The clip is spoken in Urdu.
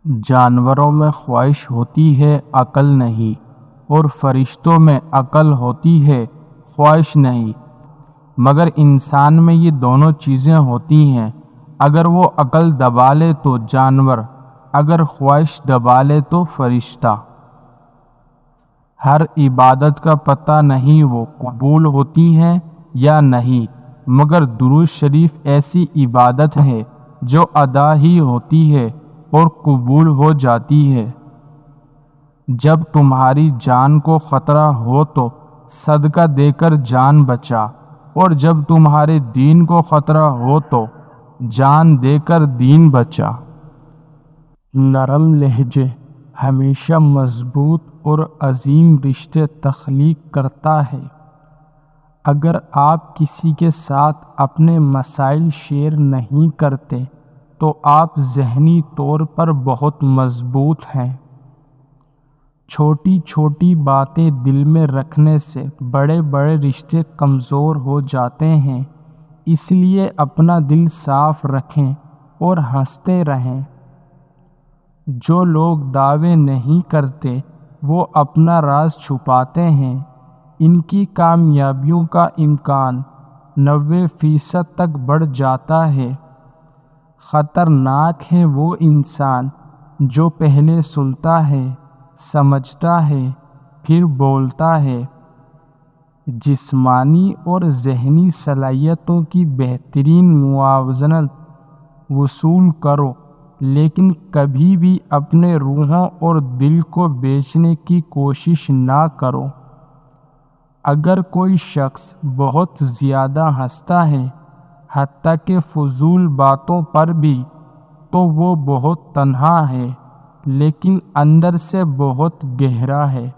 جانوروں میں خواہش ہوتی ہے عقل نہیں، اور فرشتوں میں عقل ہوتی ہے خواہش نہیں، مگر انسان میں یہ دونوں چیزیں ہوتی ہیں۔ اگر وہ عقل دبا لے تو جانور، اگر خواہش دبا لے تو فرشتہ۔ ہر عبادت کا پتہ نہیں وہ قبول ہوتی ہے یا نہیں، مگر درود شریف ایسی عبادت ہے جو ادا ہی ہوتی ہے اور قبول ہو جاتی ہے۔ جب تمہاری جان کو خطرہ ہو تو صدقہ دے کر جان بچا، اور جب تمہارے دین کو خطرہ ہو تو جان دے کر دین بچا۔ نرم لہجے ہمیشہ مضبوط اور عظیم رشتے تخلیق کرتا ہے۔ اگر آپ کسی کے ساتھ اپنے مسائل شیئر نہیں کرتے تو آپ ذہنی طور پر بہت مضبوط ہیں۔ چھوٹی چھوٹی باتیں دل میں رکھنے سے بڑے بڑے رشتے کمزور ہو جاتے ہیں، اس لیے اپنا دل صاف رکھیں اور ہنستے رہیں۔ جو لوگ دعوے نہیں کرتے وہ اپنا راز چھپاتے ہیں۔ ان کی کامیابیوں کا امکان 90% تک بڑھ جاتا ہے۔ خطرناک ہے وہ انسان جو پہلے سنتا ہے، سمجھتا ہے، پھر بولتا ہے۔ جسمانی اور ذہنی صلاحیتوں کی بہترین موازنت وصول کرو، لیکن کبھی بھی اپنے روحوں اور دل کو بیچنے کی کوشش نہ کرو۔ اگر کوئی شخص بہت زیادہ ہنستا ہے، حتیٰ کہ فضول باتوں پر بھی، تو وہ بہت تنہا ہے، لیکن اندر سے بہت گہرا ہے۔